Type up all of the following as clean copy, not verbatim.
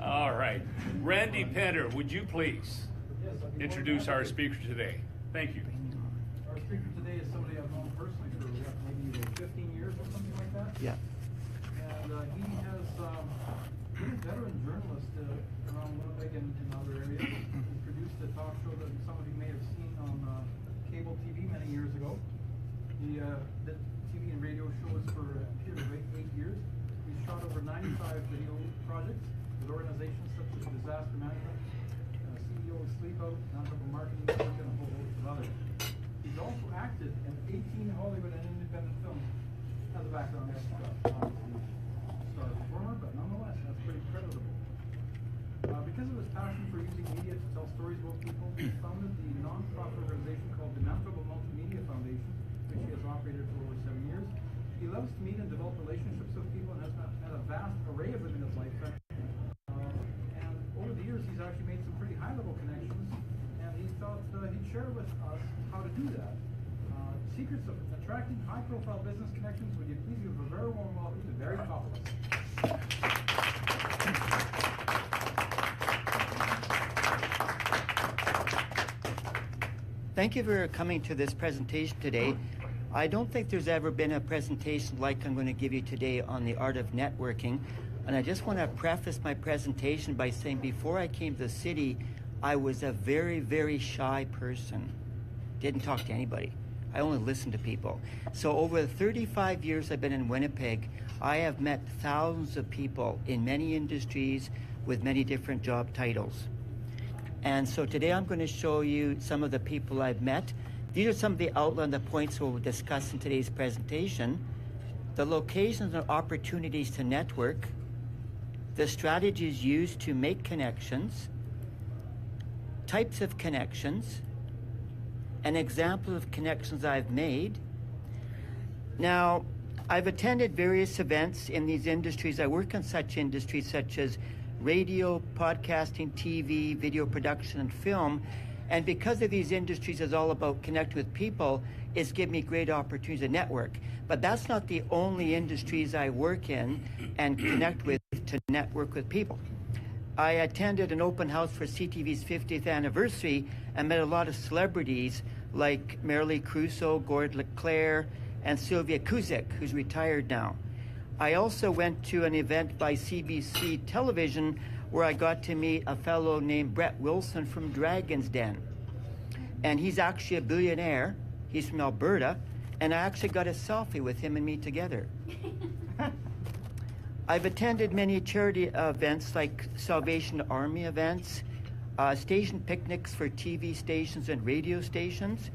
All right. Randy Pender, would you please introduce our speaker today? Thank you. Our speaker today is somebody I've known personally for maybe 15 years or something like that. Yeah. And he's a veteran journalist around Winnipeg and other areas. He produced a talk show that some of you may have seen on cable TV many years ago. He did TV and radio shows for a period of 8 years. He's shot over 95 video projects with organizations such as Disaster Management, CEO of Sleep Out, Nonprofit Marketing, and a whole host of others. He's also acted in 18 Hollywood and independent films as a background extra. Star performer, but nonetheless, that's pretty creditable. Because of his passion for using media to tell stories about people, he founded the non-profit organization called the Nonprofit Multimedia Foundation, which he has operated for over 7 years. He loves to meet and develop relationships with people and has had a vast array of them in his lifetime. And over the years, he's actually made some pretty high-level connections, and he thought he'd share with us how to do that. Secrets of attracting high-profile business connections. Would you please give a very warm welcome to Barry Kopulos. Thank you for coming to this presentation today. I don't think there's ever been a presentation like I'm going to give you today on the art of networking. And I just want to preface my presentation by saying before I came to the city, I was a very, very shy person. Didn't talk to anybody. I only listened to people. So over the 35 years I've been in Winnipeg, I have met thousands of people in many industries with many different job titles. And so today I'm going to show you some of the people I've met. These are some of the outline, the points we'll discuss in today's presentation. The locations and opportunities to network, the strategies used to make connections, types of connections, an example of connections I've made. Now, I've attended various events in these industries. I work in such industries such as radio, podcasting, TV, video production, and film. And because of these industries is all about connecting with people, it's given me great opportunities to network. But that's not the only industries I work in and connect with to network with people. I attended an open house for CTV's 50th anniversary and met a lot of celebrities like Marilee Crusoe, Gord LeClaire, and Sylvia Kuzik, who's retired now. I also went to an event by CBC Television where I got to meet a fellow named Brett Wilson from Dragon's Den. And he's actually a billionaire. He's from Alberta. And I actually got a selfie with him and me together. I've attended many charity events like Salvation Army events, station picnics for TV stations and radio stations.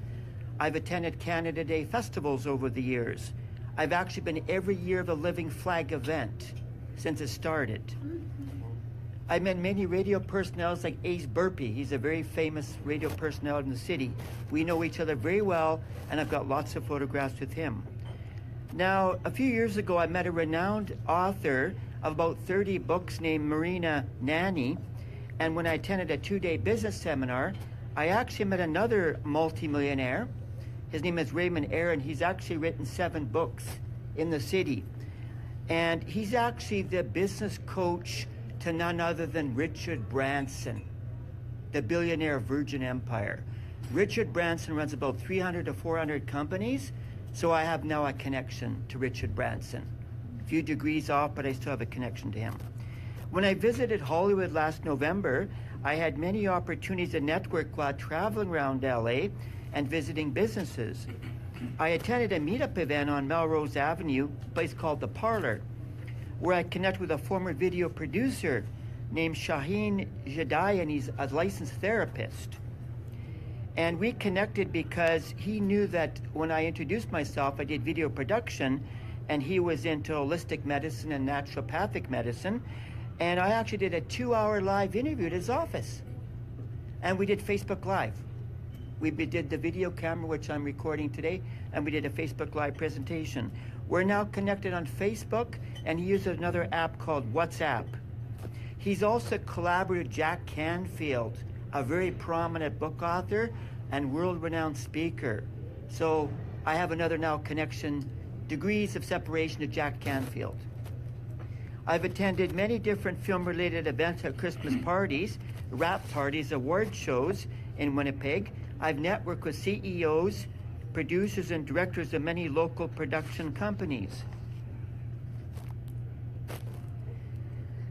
I've attended Canada Day festivals over the years. I've actually been every year of the Living Flag event since it started. I've met many radio personnels like Ace Burpee. He's a very famous radio personality in the city. We know each other very well, and I've got lots of photographs with him. Now, a few years ago, I met a renowned author of about 30 books named Marina Nanny, and when I attended a 2-day business seminar, I actually met another multimillionaire. His name is Raymond Aaron. He's actually written 7 books in the city. And he's actually the business coach to none other than Richard Branson, the billionaire of Virgin Empire. Richard Branson runs about 300 to 400 companies, so I have now a connection to Richard Branson. A few degrees off, but I still have a connection to him. When I visited Hollywood last November, I had many opportunities to network while traveling around LA and visiting businesses. I attended a meetup event on Melrose Avenue, a place called The Parlor, where I connected with a former video producer named Shaheen Jadai, and he's a licensed therapist. And we connected because he knew that when I introduced myself, I did video production, and he was into holistic medicine and naturopathic medicine. And I actually did a 2-hour live interview at his office. And we did Facebook Live. We did the video camera, which I'm recording today, and we did a Facebook Live presentation. We're now connected on Facebook, and he uses another app called WhatsApp. He's also collaborated with Jack Canfield, a very prominent book author and world-renowned speaker. So I have another now connection, degrees of separation to Jack Canfield. I've attended many different film-related events at Christmas parties, wrap parties, award shows in Winnipeg. I've networked with CEOs, producers, and directors of many local production companies.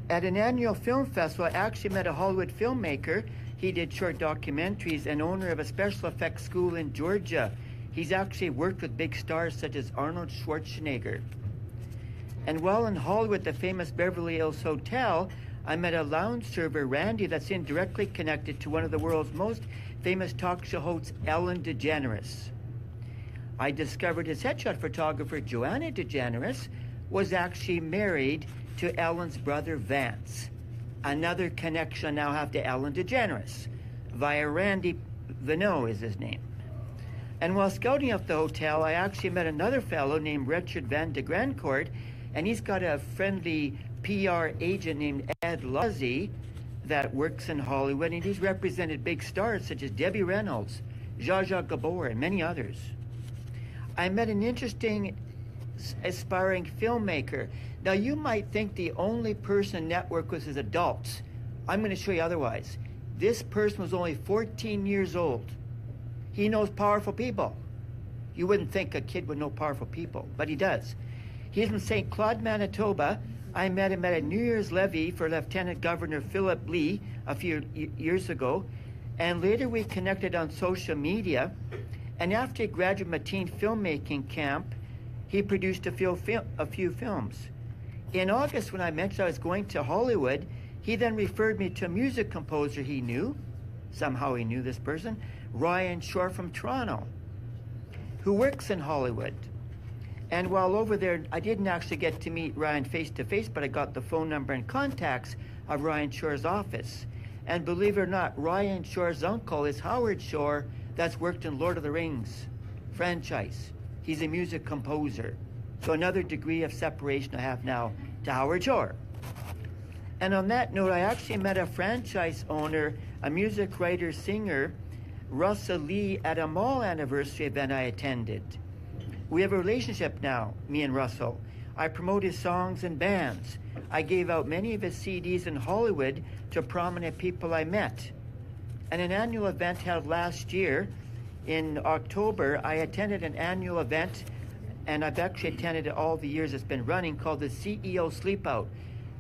At an annual film festival, I actually met a Hollywood filmmaker. He did short documentaries and owner of a special effects school in Georgia. He's actually worked with big stars such as Arnold Schwarzenegger. And while in Hollywood, the famous Beverly Hills Hotel, I met a lounge server, Randy, that's indirectly connected to one of the world's most famous talk show hosts, Ellen DeGeneres. I discovered his headshot photographer, Joanna DeGeneres, was actually married to Ellen's brother, Vance. Another connection I now have to Ellen DeGeneres, via Randy Vino is his name. And while scouting up the hotel, I actually met another fellow named Richard Van de Grandcourt, and he's got a friendly PR agent named Ed Luzzy that works in Hollywood, and he's represented big stars such as Debbie Reynolds, Zsa Zsa Gabor, and many others. I met an interesting aspiring filmmaker. Now, you might think the only person in network was his adults. I'm going to show you otherwise. This person was only 14 years old. He knows powerful people. You wouldn't think a kid would know powerful people, but he does. He's from St. Claude, Manitoba. I met him at a New Year's levee for Lieutenant Governor Philip Lee a few years ago, and later we connected on social media. And after he graduated from a teen filmmaking camp, he produced a few films. In August, when I mentioned I was going to Hollywood, he then referred me to a music composer he knew. Somehow he knew this person, Ryan Shore from Toronto, who works in Hollywood. And while over there, I didn't actually get to meet Ryan face to face, but I got the phone number and contacts of Ryan Shore's office. And believe it or not, Ryan Shore's uncle is Howard Shore, that's worked in Lord of the Rings franchise. He's a music composer. So another degree of separation I have now to Howard Shore. And on that note, I actually met a franchise owner, a music writer, singer, Russell Lee, at a mall anniversary event I attended. We have a relationship now, me and Russell. I promote his songs and bands. I gave out many of his CDs in Hollywood to prominent people I met. And an annual event held last year in October, I attended an annual event, and I've actually attended it all the years it's been running, called the CEO Sleepout.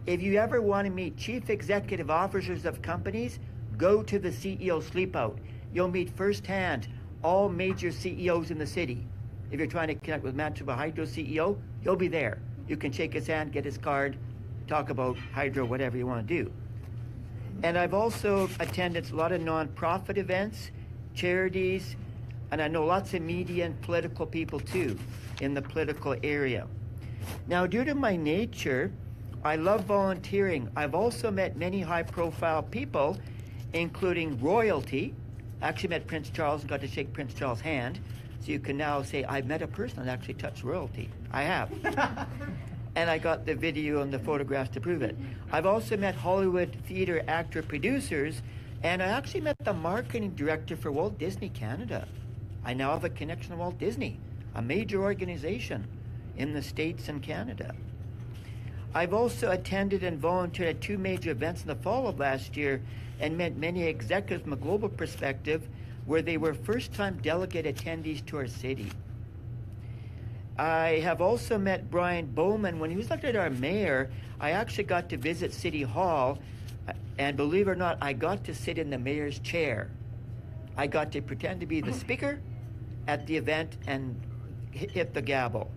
If you ever want to meet chief executive officers of companies, go to the CEO Sleepout. You'll meet firsthand all major CEOs in the city. If you're trying to connect with Manitoba Hydro CEO, you'll be there. You can shake his hand, get his card, talk about hydro, whatever you want to do. And I've also attended a lot of nonprofit events, charities, and I know lots of media and political people too in the political area. Now, due to my nature, I love volunteering. I've also met many high-profile people, including royalty. I actually met Prince Charles and got to shake Prince Charles' hand. So you can now say, I've met a person that actually touched royalty. I have. And I got the video and the photographs to prove it. I've also met Hollywood theater actor producers, and I actually met the marketing director for Walt Disney Canada. I now have a connection to Walt Disney, a major organization in the States and Canada. I've also attended and volunteered at two major events in the fall of last year and met many executives from a global perspective where they were first-time delegate attendees to our city. I have also met Brian Bowman. When he was elected our mayor, I actually got to visit City Hall, and believe it or not, I got to sit in the mayor's chair. I got to pretend to be the speaker at the event and hit the gavel.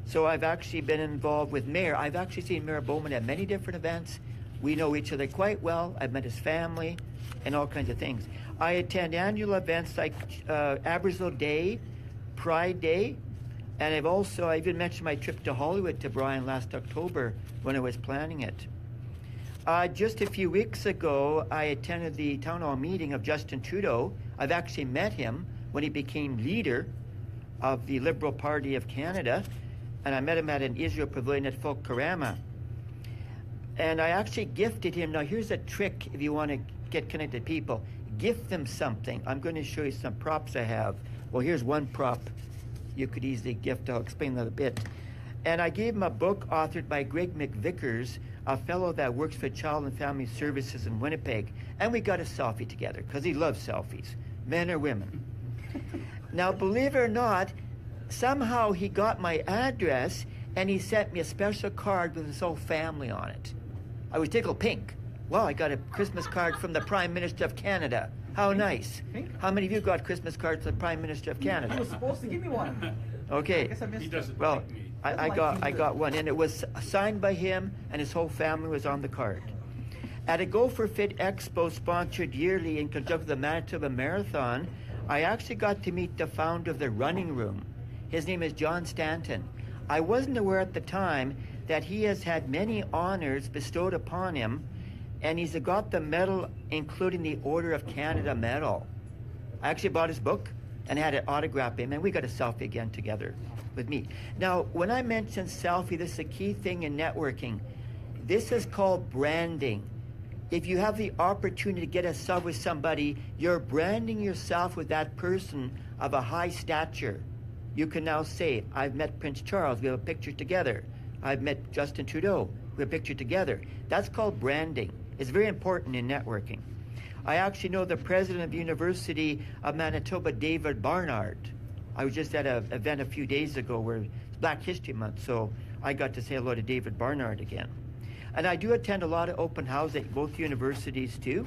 So I've actually been involved with Mayor. I've actually seen Mayor Bowman at many different events. We know each other quite well. I've met his family and all kinds of things. I attend annual events like Abrazo Day, Pride Day, and I even mentioned my trip to Hollywood to Brian last October when I was planning it. Just a few weeks ago, I attended the town hall meeting of Justin Trudeau. I've actually met him when he became leader of the Liberal Party of Canada, and I met him at an Israel pavilion at Fulkarama. And I actually gifted him. Now, here's a trick if you want to get connected to people. Gift them something. I'm going to show you some props I have. Well, here's one prop you could easily gift. I'll explain that a bit. And I gave him a book authored by Greg McVickers, a fellow that works for Child and Family Services in Winnipeg. And we got a selfie together because he loves selfies, men or women. Now, believe it or not, somehow he got my address and he sent me a special card with his whole family on it. I was tickled pink. Wow, I got a Christmas card from the Prime Minister of Canada. How nice. Pink? How many of you got Christmas cards from the Prime Minister of He Canada? was supposed to give me one. I Okay. guess I missed He it. doesn't Well, like me. I got one, and it was signed by him, and his whole family was on the card. At a Go for Fit Expo sponsored yearly in conjunction with the Manitoba Marathon, I actually got to meet the founder of the Running Room. His name is John Stanton. I wasn't aware at the time that he has had many honors bestowed upon him, and he's got the medal, including the Order of Canada medal. I actually bought his book and had it autographed him, and we got a selfie again together with me. Now, when I mention selfie, this is a key thing in networking. This is called branding. If you have the opportunity to get a selfie with somebody, you're branding yourself with that person of a high stature. You can now say, I've met Prince Charles, we have a picture together. I've met Justin Trudeau, we have a picture together. That's called branding. It's very important in networking. I actually know the president of the University of Manitoba, David Barnard. I was just at an event a few days ago where it's Black History Month, so I got to say hello to David Barnard again. And I do attend a lot of open houses at both universities too.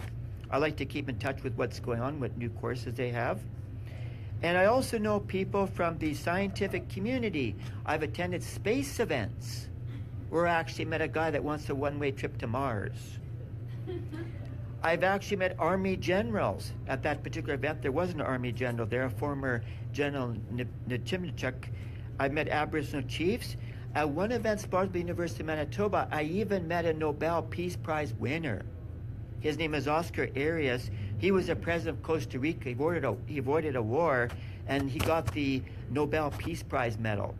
I like to keep in touch with what's going on, what new courses they have. And I also know people from the scientific community. I've attended space events where I actually met a guy that wants a one-way trip to Mars. I've actually met Army generals. At that particular event, there was an Army general there, a former General Nichimchuk. I've met Aboriginal chiefs. At one event sponsored by the University of Manitoba, I even met a Nobel Peace Prize winner. His name is Oscar Arias. He was the president of Costa Rica. He avoided a war, and he got the Nobel Peace Prize medal.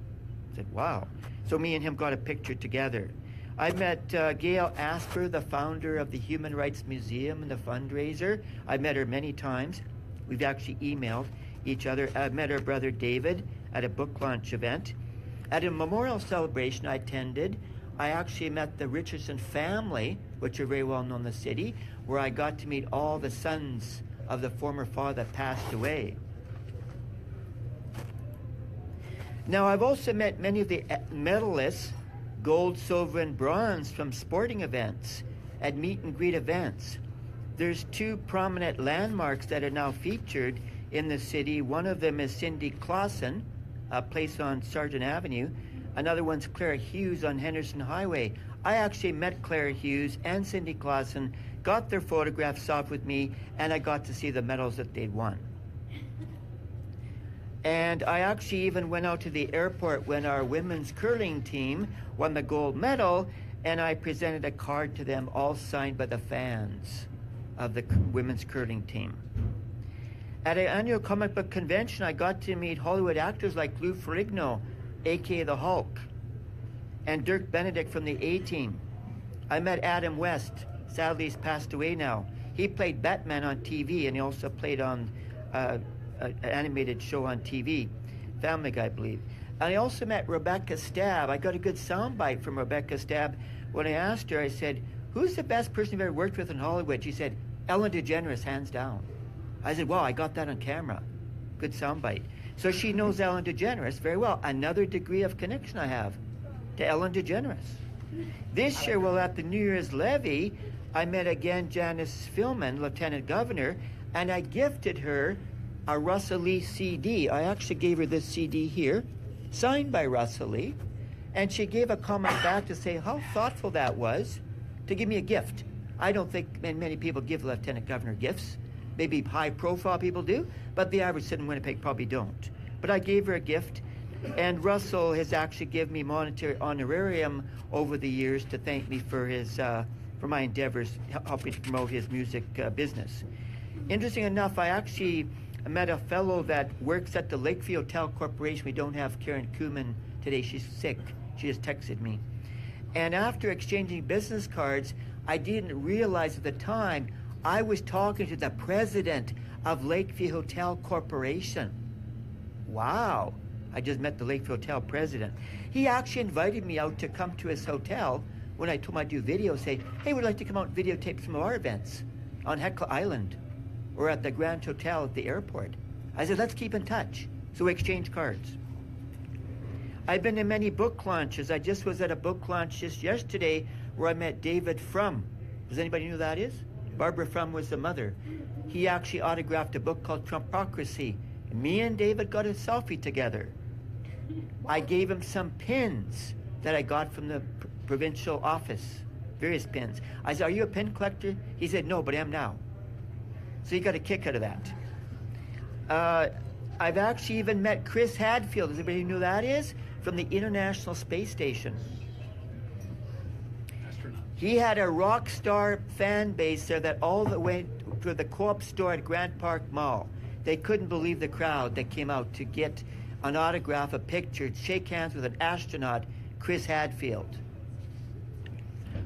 I said, wow. So me and him got a picture together. I met Gail Asper, the founder of the Human Rights Museum and the fundraiser. I've met her many times. We've actually emailed each other. I've met her brother David at a book launch event. At a memorial celebration I attended, I actually met the Richardson family, which are very well known in the city, where I got to meet all the sons of the former father that passed away. Now, I've also met many of the medalists, gold, silver, and bronze, from sporting events at meet and greet events. There's two prominent landmarks that are now featured in the city. One of them is Cindy Clausen, a place on Sargent Avenue. Another one's Clara Hughes on Henderson Highway. I actually met Clara Hughes and Cindy Clausen, got their photographs off with me, and I got to see the medals that they'd won. And I actually even went out to the airport when our women's curling team won the gold medal, and I presented a card to them, all signed by the fans of the women's curling team. At an annual comic book convention, I got to meet Hollywood actors like Lou Ferrigno, a.k.a. the Hulk, and Dirk Benedict from the A-Team. I met Adam West. Sadly, he's passed away now. He played Batman on TV, and he also played on an animated show on TV, Family Guy, I believe. And I also met Rebecca Stabb. I got a good soundbite from Rebecca Stabb. When I asked her, I said, who's the best person you've ever worked with in Hollywood? She said, Ellen DeGeneres, hands down. I said, wow, I got that on camera. Good soundbite. So she knows Ellen DeGeneres very well. Another degree of connection I have to Ellen DeGeneres. This year, well, at the New Year's levee, I met again Janice Philman, Lieutenant Governor, and I gifted her a Russell Lee CD. I actually gave her this CD here, signed by Russell Lee, and she gave a comment back to say how thoughtful that was to give me a gift. I don't think many people give Lieutenant Governor gifts. Maybe high-profile people do, but the average citizen in Winnipeg probably don't. But I gave her a gift, and Russell has actually given me monetary honorarium over the years to thank me for his for my endeavors helping to promote his music business. Interesting enough, I actually met a fellow that works at the Lakeview Hotel Corporation. We don't have Karen Kuhlman today. She's sick. She just texted me. And after exchanging business cards, I didn't realize at the time I was talking to the president of Lakeview Hotel Corporation. Wow. I just met the Lakeview Hotel president. He actually invited me out to come to his hotel when I told him I'd do video, say, hey, we'd like to come out and videotape some of our events on Hecla Island or at the Grand Hotel at the airport. I said, let's keep in touch. So we exchanged cards. I've been to many book launches. I just was at a book launch just yesterday where I met David Frum. Does anybody know who that is? Barbara Frum was the mother. He actually autographed a book called Trumpocracy. Me and David got a selfie together. I gave him some pins that I got from the provincial office, various pins. I said, are you a pin collector? He said, no, but I am now. So he got a kick out of that. I've actually even met Chris Hadfield. Does anybody know who that is? From the International Space Station. Astronaut. He had a rock star fan base there that all the way to the Co-op store at Grant Park Mall. They couldn't believe the crowd that came out to get an autograph, a picture, shake hands with an astronaut, Chris Hadfield.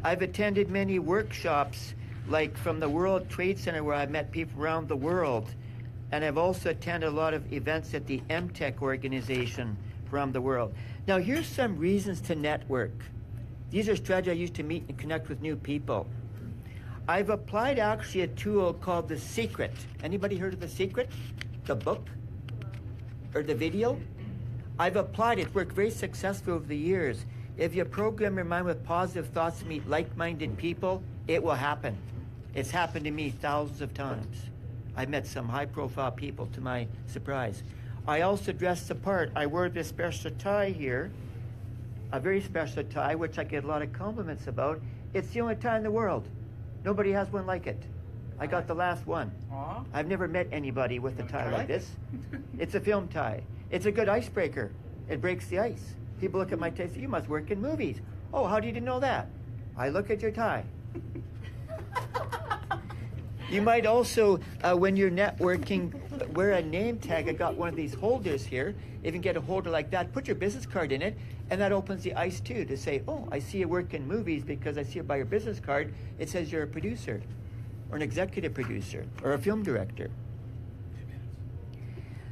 I've attended many workshops, like from the World Trade Center, where I've met people around the world. And I've also attended a lot of events at the MTech organization around the world. Now, here's some reasons to network. These are strategies I use to meet and connect with new people. I've applied actually a tool called The Secret. Anybody heard of The Secret? The book? Or the video? I've applied it. Worked very successfully over the years. If you program your mind with positive thoughts to meet like-minded people, it will happen. It's happened to me thousands of times. I've met some high-profile people, to my surprise. I also dress the part. I wear this special tie here, a very special tie, which I get a lot of compliments about. It's the only tie in the world. Nobody has one like it. I got the last one. Aw. I've never met anybody with a tie like this. It's a film tie. It's a good icebreaker. It breaks the ice. People look at my tie and say, you must work in movies. Oh, how did you know that? I look at your tie. You might also, when you're networking, wear a name tag. I got one of these holders here. If you can get a holder like that, put your business card in it, and that opens the ice too, to say, oh, I see you work in movies because I see it by your business card. It says you're a producer, or an executive producer, or a film director.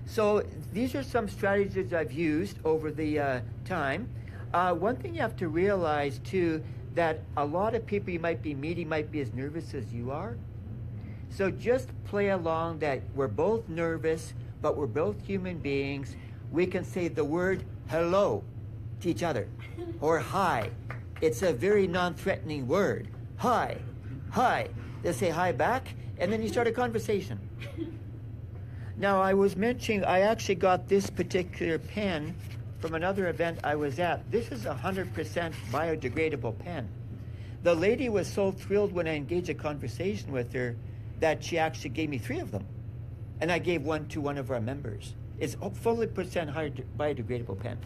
So these are some strategies I've used over the time. One thing you have to realize too, that a lot of people you might be meeting might be as nervous as you are. So just play along that we're both nervous, but we're both human beings. We can say the word hello to each other, or hi. It's a very non-threatening word. Hi, hi. They say hi back, and then you start a conversation. Now, I was mentioning, I actually got this particular pen from another event I was at. This is a 100% biodegradable pen. The lady was so thrilled when I engaged a conversation with her that she actually gave me 3 of them. And I gave one to one of our members. It's fully percent biodegradable pen.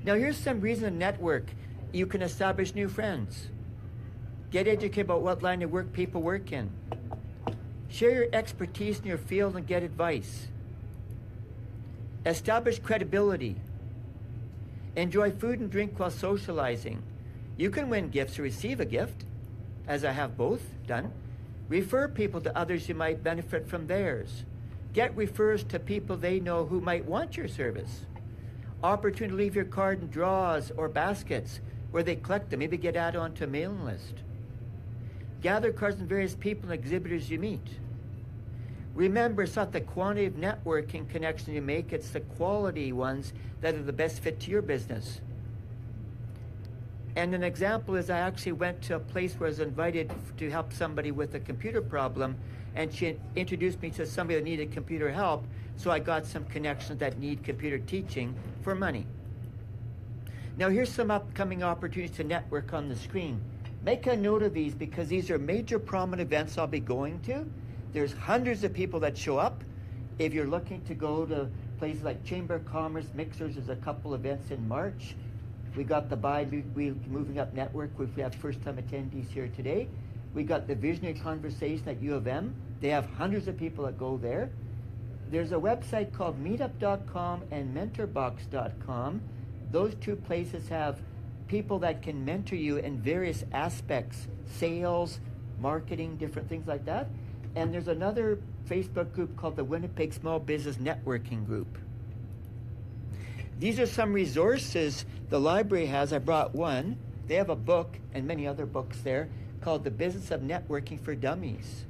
Now here's some reason to network. You can establish new friends. Get educated about what line of work people work in. Share your expertise in your field and get advice. Establish credibility. Enjoy food and drink while socializing. You can win gifts or receive a gift, as I have both done. Refer people to others who might benefit from theirs. Get refers to people they know who might want your service. Opportunity to leave your card in drawers or baskets where they collect them, maybe get added onto a mailing list. Gather cards from various people and exhibitors you meet. Remember, it's not the quantity of networking connections you make, it's the quality ones that are the best fit to your business. And an example is I actually went to a place where I was invited to help somebody with a computer problem, and she introduced me to somebody that needed computer help, so I got some connections that need computer teaching for money. Now here's some upcoming opportunities to network on the screen. Make a note of these because these are major prominent events I'll be going to. There's hundreds of people that show up. If you're looking to go to places like Chamber of Commerce, Mixers, there's a couple events in March. We got the Moving Up Network, which we have first-time attendees here today. We got the Visionary Conversation at U of M. They have hundreds of people that go there. There's a website called meetup.com and mentorbox.com. Those 2 places have people that can mentor you in various aspects, sales, marketing, different things like that. And there's another Facebook group called the Winnipeg Small Business Networking Group. These are some resources the library has. I brought one. They have a book and many other books there called The Business of Networking for Dummies.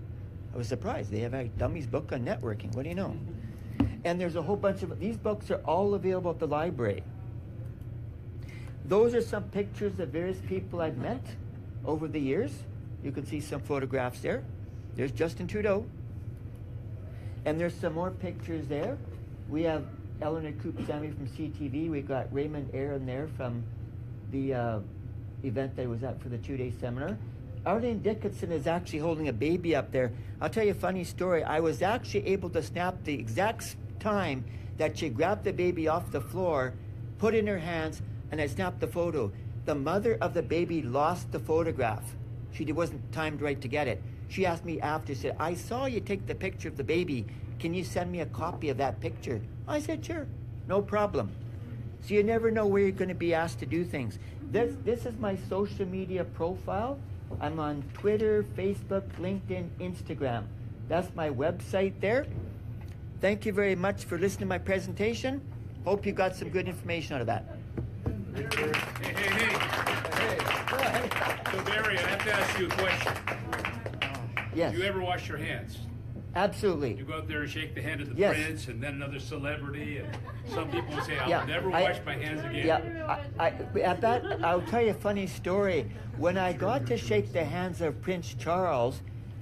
I was surprised. They have a dummies book on networking. What do you know? And there's a whole bunch of these books are all available at the library. Those are some pictures of various people I've met over the years. You can see some photographs there. There's Justin Trudeau. And there's some more pictures there. We have Eleanor Coop-Sammy from CTV. We got Raymond Aaron there from the event that I was at for the 2-day seminar. Arlene Dickinson is actually holding a baby up there. I'll tell you a funny story. I was actually able to snap the exact time that she grabbed the baby off the floor, put it in her hands, and I snapped the photo. The mother of the baby lost the photograph. She wasn't timed right to get it. She asked me after, said, I saw you take the picture of the baby. Can you send me a copy of that picture? I said, sure, no problem. So you never know where you're going to be asked to do things. This is my social media profile. I'm on Twitter, Facebook, LinkedIn, Instagram. That's my website there. Thank you very much for listening to my presentation. Hope you got some good information out of that. Hey. So Barry, I have to ask you a question. Yes. Do you ever wash your hands? Absolutely. You go out there and shake the hand of the Yes. prince and then another celebrity, and some people will say, I'll Yeah, never wash my hands again. Yeah, I'll tell you a funny story. When I got to shake the hands of Prince Charles,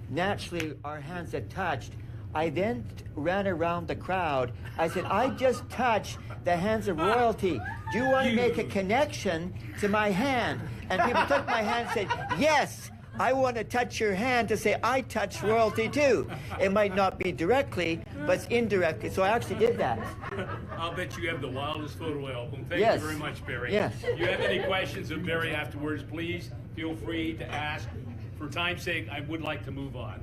naturally our hands had touched. I then ran around the crowd. I said, I just touched the hands of royalty. Do you want to make a connection to my hand? And people took my hand and said, yes, I want to touch your hand to say I touched royalty too. It might not be directly, but it's indirectly. So I actually did that. I'll bet you have the wildest photo album. Thank Yes. you very much, Barry. Yes. If you have any questions of Barry afterwards, please feel free to ask. For time's sake, I would like to move on.